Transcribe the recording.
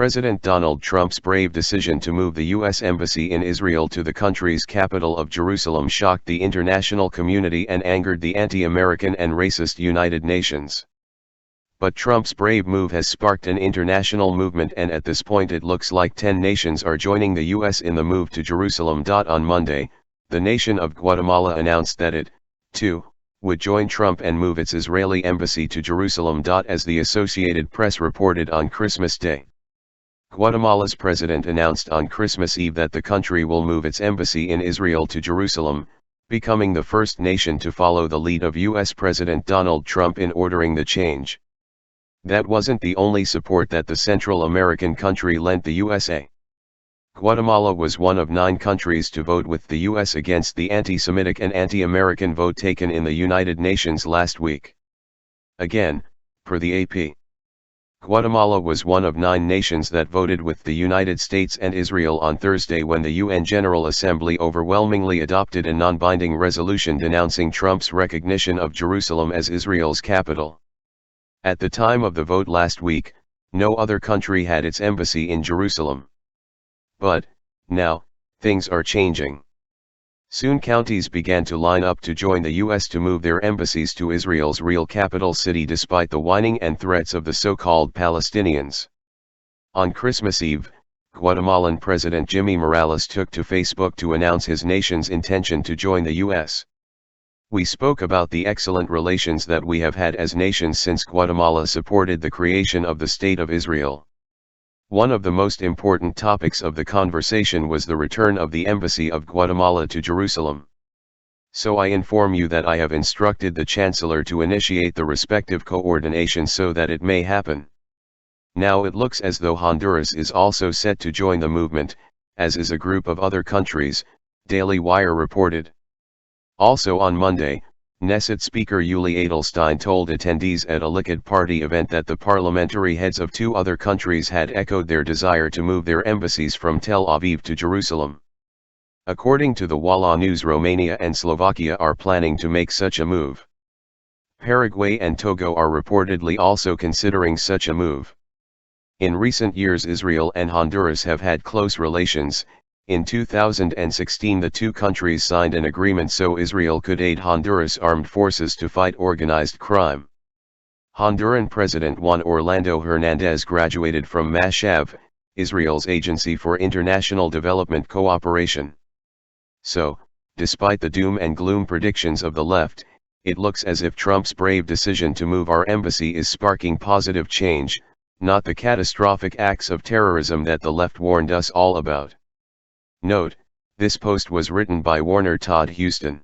President Donald Trump's brave decision to move the U.S. Embassy in Israel to the country's capital of Jerusalem shocked the international community and angered the anti-American and racist United Nations. But Trump's brave move has sparked an international movement, and at this point it looks like 10 nations are joining the U.S. in the move to Jerusalem. On Monday, the nation of Guatemala announced that it, too, would join Trump and move its Israeli embassy to Jerusalem. As the Associated Press reported on Christmas Day, Guatemala's president announced on Christmas Eve that the country will move its embassy in Israel to Jerusalem, becoming the first nation to follow the lead of U.S. President Donald Trump in ordering the change. That wasn't the only support that the Central American country lent the USA. Guatemala was one of 9 countries to vote with the U.S. against the anti-Semitic and anti-American vote taken in the United Nations last week. Again, per the AP, Guatemala was one of 9 nations that voted with the United States and Israel on Thursday when the UN General Assembly overwhelmingly adopted a non-binding resolution denouncing Trump's recognition of Jerusalem as Israel's capital. At the time of the vote last week, no other country had its embassy in Jerusalem. But, now, things are changing. Soon counties began to line up to join the U.S. to move their embassies to Israel's real capital city despite the whining and threats of the so-called Palestinians. On Christmas Eve, Guatemalan President Jimmy Morales took to Facebook to announce his nation's intention to join the U.S. We spoke about the excellent relations that we have had as nations since Guatemala supported the creation of the State of Israel. One of the most important topics of the conversation was the return of the Embassy of Guatemala to Jerusalem. So I inform you that I have instructed the Chancellor to initiate the respective coordination so that it may happen. Now it looks as though Honduras is also set to join the movement, as is a group of other countries, Daily Wire reported. Also on Monday, Knesset Speaker Yuli Edelstein told attendees at a Likud party event that the parliamentary heads of 2 other countries had echoed their desire to move their embassies from Tel Aviv to Jerusalem. According to the Walla News, Romania and Slovakia are planning to make such a move. Paraguay and Togo are reportedly also considering such a move. In recent years, Israel and Honduras have had close relations. In 2016 the 2 countries signed an agreement so Israel could aid Honduras armed forces to fight organized crime. Honduran President Juan Orlando Hernandez graduated from Mashav, Israel's Agency for International Development Cooperation. So, despite the doom and gloom predictions of the left, it looks as if Trump's brave decision to move our embassy is sparking positive change, not the catastrophic acts of terrorism that the left warned us all about. Note, this post was written by Warner Todd Houston.